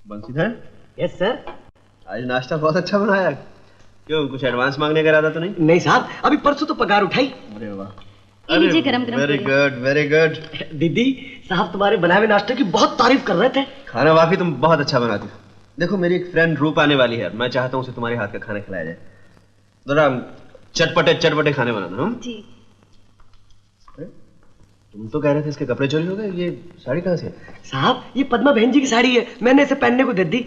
Bansidhar? Yes sir. आज नाश्ता बहुत अच्छा बनाया। क्यों, कुछ एडवांस मांगने का इरादा तो नहीं? नहीं साहब, अभी परसों तो पगार उठाई। अरे वाह, लीजिए गरम गरम। Very good very good. दीदी साहब तुम्हारे बनाए हुए नाश्ते की बहुत तारीफ कर रहे थे। खाना वाकई तुम बहुत अच्छा बनाती हो। देखो मेरी एक फ्रेंड रूप आने वाली है, मैं चाहता हूँ उसे तुम्हारे हाथ का खाना खिलाया जाए। जरा चटपटे चटपटे खाने बनाना। हम जी। तुम तो कह रहे थे इसके कपड़े चोरी हो गए, ये साड़ी कहाँ से है? साहब ये पद्मा बहन जी की साड़ी है, मैंने इसे पहनने को दे दी।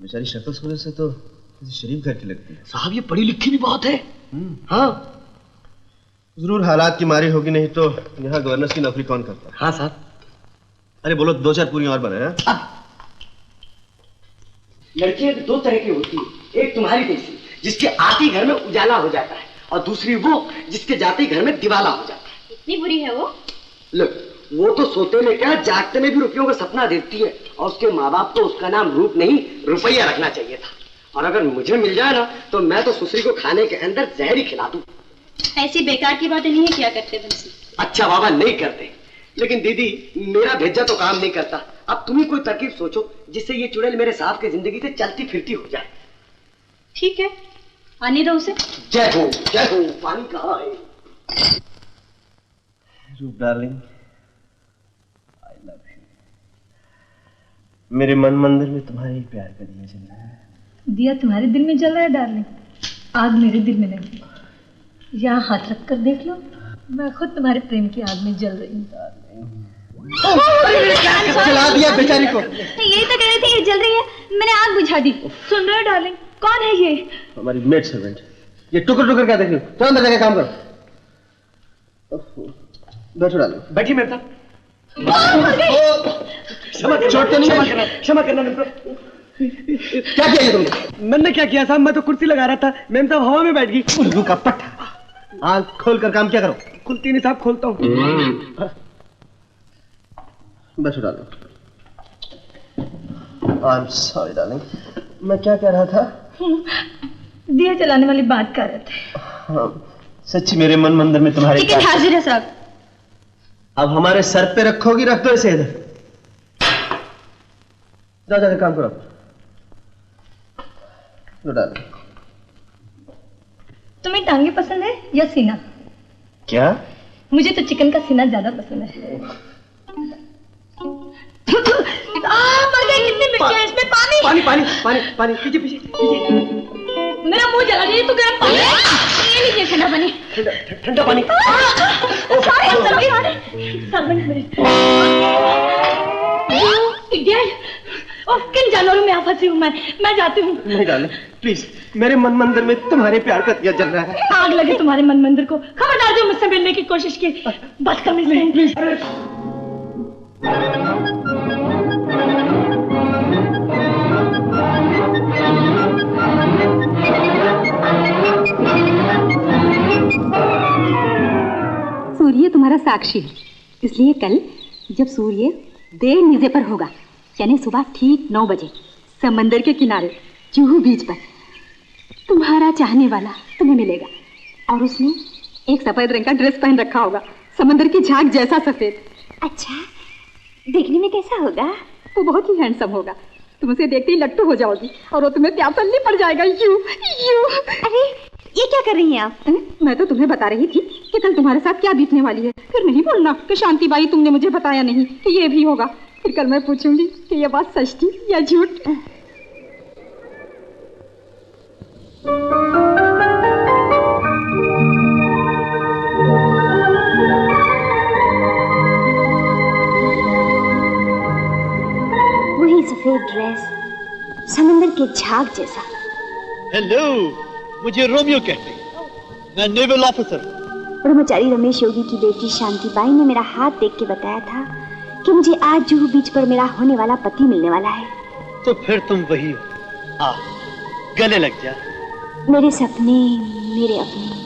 बेचारी शक्ल सूरत से तो किसी शरीफ घर की लगती है। साहब ये पढ़ी लिखी भी बहुत है। हाँ जरूर हालात की मारी होगी, नहीं तो यहाँ गवर्नर की नौकरी कौन करता है? हाँ साहब। अरे बोलो, दो चार पूरी और बनाए। लड़कियां दो तरह की होती है, एक तुम्हारी जैसी जिसके आते ही घर में उजाला हो जाता है, और दूसरी वो जिसके जाते ही घर में दिवाला हो जाता है। इतनी बुरी है वो? लो, वो तो सोते में क्या जागते में भी रुपयों का सपना देखती है, और उसके माँ बाप को उसका नाम रूप नहीं रुपया रखना चाहिए था। और अगर मुझे मिल जाए ना तो मैं तो सुसरी को खाने के अंदर जहर ही खिला दूं। ऐसी बेकार की बातें नहीं किया करते बंसी। अच्छा बाबा नहीं करते, लेकिन दीदी मेरा भेजा तो काम नहीं करता। अब तुम ही कोई तरकीब सोचो जिससे ये चुड़ैल मेरे साहब की जिंदगी से चलती फिरती हो जाए। ठीक है, आने दो उसे। जय हो, पानी कहाँ है? रूप डार्लिंग, आई लव यू। मेरे मन मंदिर में तुम्हारे ही प्यार का दिया जल रहा है। दिया तुम्हारे दिल में जल रहा है डार्लिंग, आग मेरे दिल में लगी। यहाँ हाथ रख कर देख लो, मैं खुद तुम्हारे प्रेम की आग में जल रही हूँ। जला दिया बेचारी को। यही तो कह रही थी, ये जल रही है, मैंने आग बुझा दी। सुन रहे हो डार्लिंग, कौन है ये? हमारी मेड सर्वेंट। ये टुकर टुकर क्या देख रही हो? तो अंदर जाके काम करो। बैठो डालो। बैठी मेरे साथ। क्षमा करना क्या किया ये तुमने? मैंने क्या किया साहब, मैं तो कुर्सी लगा रहा था, मैम साहब हवा में बैठ गई। उल्लू का पट्टा। आँख खोल कर काम क्या करो? खुलती नहीं साहब, खोलता हूँ। बैठो डालो। आई एम सॉरी डार्लिंग, मैं क्या कह रहा था? दिया जलाने वाली बात कर रहे थे। हाँ, सच्ची मेरे मन मंदिर में तुम्हारे चिकन हाजिर है साहब। अब हमारे सर पे रखोगी, रख दो इसे इधर। जाओ जाकर काम करो। लो डालो। तुम्हें टांगे पसंद है या सीना? क्या? मुझे तो चिकन का सीना ज्यादा पसंद है। मर गए, कितने मिर्ची है इसमें? पानी पानी पानी पानी पानी, पीछे पीछे पीछे। मेरा मुंह जला दिया, तो गर्म पानी। ये लीजिए ठंडा पानी। ठंडा पानी। किन जानवरों में आप फंसी हूँ मैं जाती हूँ। नहीं डाले प्लीज, मेरे मन मंदिर में तुम्हारे प्यार का दिया जल रहा है। आग लगे तुम्हारे मन मंदिर को। खबरदार जो मुझसे मिलने की कोशिश की, बदतमीज नहीं। प्लीज। सूर्य तुम्हारा साक्षी है, इसलिए कल जब सूर्य देर नीचे पर होगा, यानी सुबह ठीक 9 बजे समंदर के किनारे जुहू बीच पर तुम्हारा चाहने वाला तुम्हें मिलेगा, और उसने एक सफेद रंग का ड्रेस पहन रखा होगा, समंदर की झाग जैसा सफेद। अच्छा, देखने में कैसा होगा? वो बहुत ही हैंडसम होगा। तुम उसे देखते ही लट्टू हो जाओगी और वो तुम्हें प्यापल्ली पड़ जाएगा। You you. अरे ये क्या कर रही हैं आप? मैं तो तुम्हें बता रही थी कि कल तुम्हारे साथ क्या बीतने वाली है। फिर नहीं बोलना कि शांति बाई तुमने मुझे बताया नहीं कि ये भी होगा। फिर कल मैं पूछूंगी कि ये बात सच थी या झूठ। वही सफेद ड्रेस, समंदर के झाग जैसा। हेलो, मुझे रोमियो कहते हैं, मैं नेवल ऑफिसर। ब्रह्मचारी रमेश योगी की बेटी शांति बाई ने मेरा हाथ देख के बताया था कि मुझे आज जुहू बीच पर मेरा होने वाला पति मिलने वाला है। तो फिर तुम वही हो। आ, गले लग जा। मेरे सपने, मेरे अपने।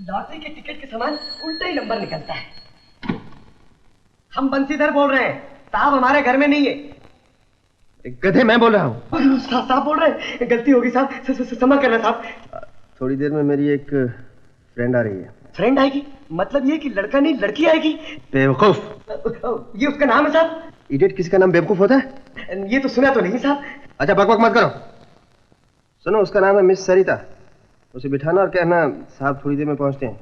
लॉटरी के टिकट के समान उल्टा ही नंबर निकलता है। हम बंसीधर बोल रहे हैं, साहब हमारे घर में नहीं है। एक गधे मैं बोल रहा हूँ। साहब बोल रहे हैं, गलती होगी साहब, क्षमा करना साहब। थोड़ी देर में मेरी एक फ्रेंड आ रही है। फ्रेंड आएगी? मतलब ये कि लड़का नहीं लड़की आएगी? बेवकूफ। ये उसका नाम है साहब? इडियट किसी का नाम बेवकूफ होता है? ये तो सुना तो नहीं साहब। अच्छा बकबक मत करो। सुनो, उसका नाम है मिस सरिता। उसे बिठाना और कहना साहब थोड़ी देर में पहुंचते हैं।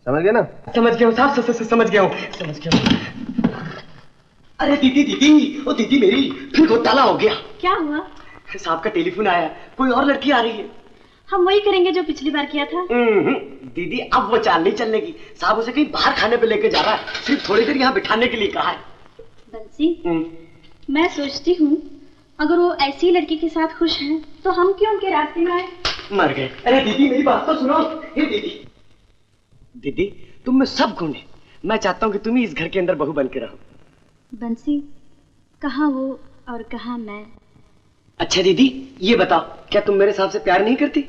समझ गए ना? समझ गया हूँ साहब, समझ गया हूँ, समझ गया हूँ। अरे दीदी दीदी, ओ दीदी मेरी, फिर घोटाला हो गया। क्या हुआ? साहब का टेलीफोन आया, कोई और लड़की आ रही है। हम वही करेंगे जो पिछली बार किया था। दीदी अब वो चाल नहीं चलने की। साहब उसे कहीं बाहर खाने पे लेके जा रहा है, सिर्फ थोड़ी देर यहाँ बिठाने के लिए कहा है। बंसी, मैं सोचती हूँ अगर वो ऐसी लड़की के साथ खुश हैं तो हम क्यों उनके रास्ते में आए? मर गए। अरे दीदी मेरी बात तो सुनो। हे दीदी, दीदी तुम में सब गुण है, मैं चाहता हूँ कि तुम ही इस घर के अंदर बहू बन के रहो। बंसी, कहाँ वो और कहाँ मैं? अच्छा दीदी ये बताओ, क्या तुम मेरे साहब से प्यार नहीं करती?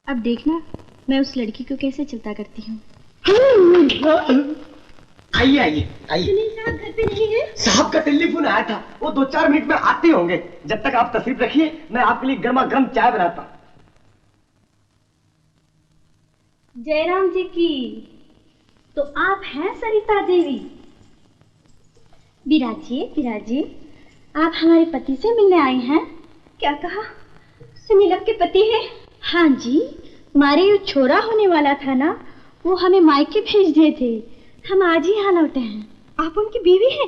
अब देखना मैं उस लड़की को कैसे चिंता करती हूँ। आइए आइए आइए। साहब घर पे नहीं है? साहब का टेलीफोन आया था, वो 2-4 मिनट में आते होंगे। जब तक आप तशरीफ रखिए, मैं आपके लिए गर्मा गर्म चाय बनाता हूँ। जयराम जी की, तो आप हैं सरिता देवी? विराजिए विराजिए, आप हमारे पति से मिलने आई हैं? क्या कहा? सुनीलक के पति हैं? हाँ जी, हमारे ये छोरा होने वाला था ना, वो हमें मायके भेज दिए थे, हम आज ही यहाँ लौटे हैं। आप उनकी बीवी हैं?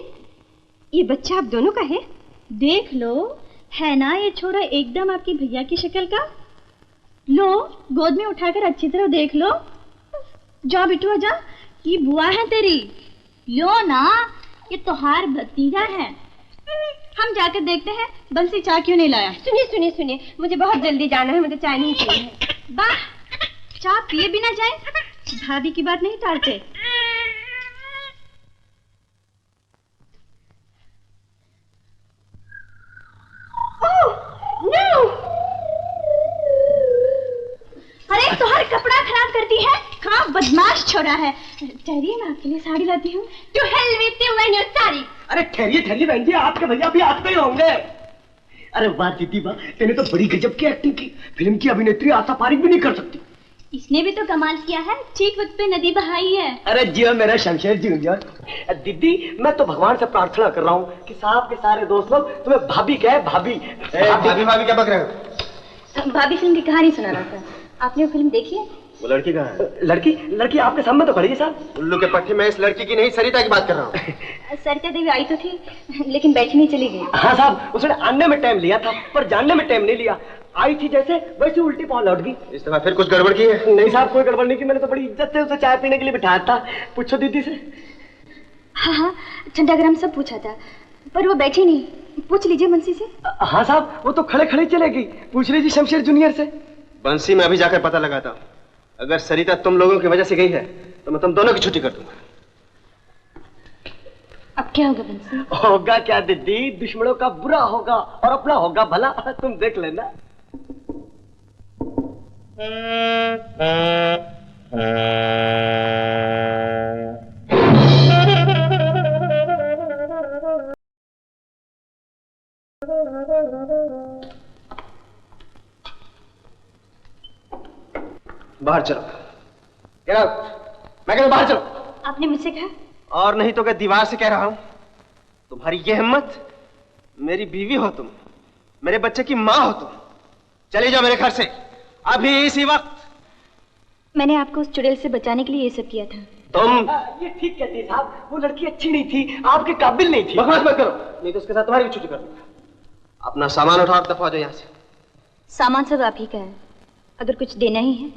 ये बच्चा आप दोनों का है? देख लो, है ना ये छोरा एकदम आपकी भैया की शक्ल का। लो गोद में उठाकर अच्छी तरह देख लो। जा बिटुआ जा, ये बुआ है तेरी। लो ना, ये तोहार भतीजा है। हम जाकर देखते हैं बंसी चाय क्यों नहीं लाया। सुनिए सुनिए सुनिए, मुझे बहुत जल्दी जाना है, मुझे चाय नहीं चाहिए। वाह, चाय पिए बिना जाए? भाभी की बात नहीं टालते। अरे तुम्हारे कपड़ा खराब करती है, कहाँ बदमाश छोड़ा है। ठहरिए, मैं आपके लिए साड़ी लाती हूँ। To hell with you and your sari. अरे ठहरिए ठहरिए बहन जी, आपके भैया भी आते ही होंगे। अरे वाह दीदी वाह, तेने तो बड़ी गजब की एक्टिंग की। फिल्म की अभिनेत्री आशा पारिक भी नहीं कर सकती। इसने भी तो कमाल किया है, ठीक वक्त पे नदी बहाई है। अरे जियो मेरा शमशेर जूनियर। दीदी मैं तो भगवान से प्रार्थना कर रहा हूँ कि साहब के सारे दोस्त लोग तुम्हें भाभी कहे। भाभी भाभी भाभी क्या बक रहे हो? भाभी फिल्म की कहानी सुना रहा था। आपने वो फिल्म देखी है? वो लड़की कहाँ है? लड़की आपके सामने तो खड़ी है साहब। उल्लू के पट्टी, मैं इस लड़की की नहीं सरिता की बात कर रहा हूँ। सरिता देवी आई तो थी, लेकिन बैठी नहीं चली गई। हाँ साहब, उसने आने में टाइम लिया था पर जानने में टाइम नहीं लिया। आई थी जैसे वैसे उल्टी पाँव लौट गई। इस दफा फिर कुछ गड़बड़ की है? नहीं साहब, कोई गड़बड़ नहीं की। मैंने तो बड़ी इज्जत से उसे चाय पीने के लिए बिठाया था। पूछो दीदी से। हाँ हाँ, ठंडा गरम सब पूछा था, पर वो बैठी नहीं। पूछ लीजिए बंसी से। हाँ साहब, वो तो खड़े खड़े चले गई। पूछ लीजिए शमशेर जूनियर से। बंसी, मैं अभी जाकर पता लगाता हूँ। अगर सरिता तुम लोगों की वजह से गई है तो मैं तुम दोनों की छुट्टी कर दूंगा। अब क्या होगा बंसी? होगा क्या दीदी, दुश्मनों का बुरा होगा और अपना होगा भला। तुम देख लेना। बाहर चलो। Get out। मैं कह रहा हूं बाहर चलो। आपने मुझसे कहा? और नहीं तो क्या दीवार से कह रहा हूं। तुम्हारी ये हिम्मत, मेरी बीवी हो तुम, मेरे बच्चे की माँ हो तुम। चले जाओ मेरे घर से अभी इसी वक्त। मैंने आपको उस चुड़ैल से बचाने के लिए ये सब किया था। तुम ये ठीक कहती है साहब, वो लड़की अच्छी नहीं थी, आपके काबिल नहीं थी। बकवास मत करो, नहीं तो उसके साथ तुम्हारी भी छुट्टी कर दूंगा। अपना सामान उठाओ, दफा हो जाओ यहाँ से। सामान सब आप ही का है, अगर कुछ देना ही है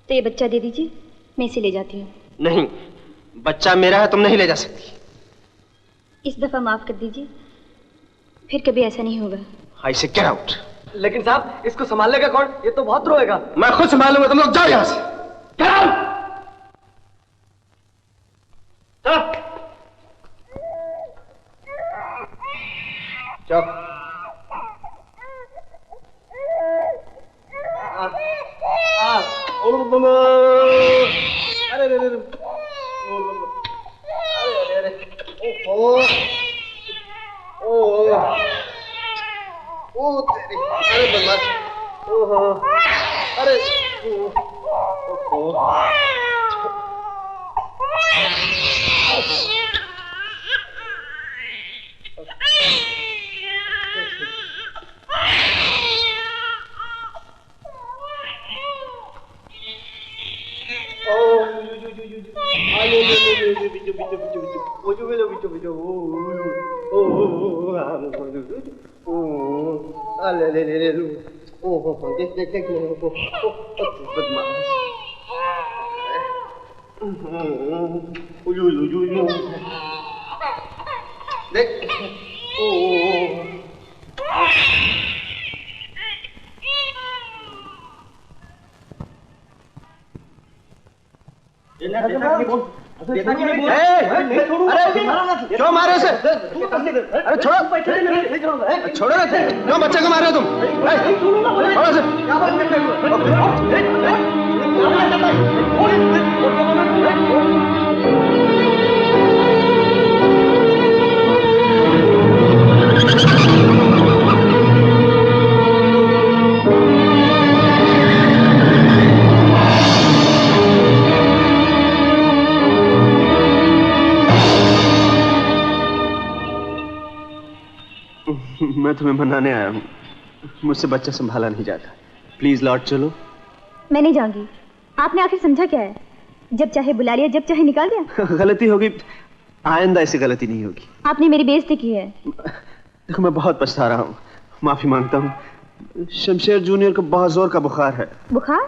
तो ये बच्चा दे दीजिए, मैं इसे ले जाती हूँ। नहीं, बच्चा मेरा है, तुम नहीं ले जा सकती। इस दफा माफ कर दीजिए, फिर कभी ऐसा नहीं होगा। आई से गेट आउट। लेकिन साहब इसको संभालेगा कौन? ये तो बहुत रोएगा। मैं खुद संभालूंगा, तुम लोग जाओ यहाँ से। Get out. चुप। अरे ओ तेरी, अरे बदमाश, ओहो, अरे क्यों मारे उसे? अरे छोड़ो, छोड़ो ना, क्यों बच्चे को मारे हो तुम? छोड़ो उसे। मैं तुम्हें मनाने आया हूँ, मुझसे बच्चा संभाला नहीं जाता। प्लीज लौट चलो। मैं नहीं जाऊंगी। आपने आखिर समझा क्या है? जब चाहे बुला लिया, जब चाहे निकाल दिया। गलती होगी, आइंदा ऐसी गलती नहीं होगी। आपने मेरी बेइज्जती की है। देखो मैं बहुत पछता रहा हूँ, माफी मांगता हूँ। शमशेर जूनियर को बहुत जोर का बुखार है। बुखार?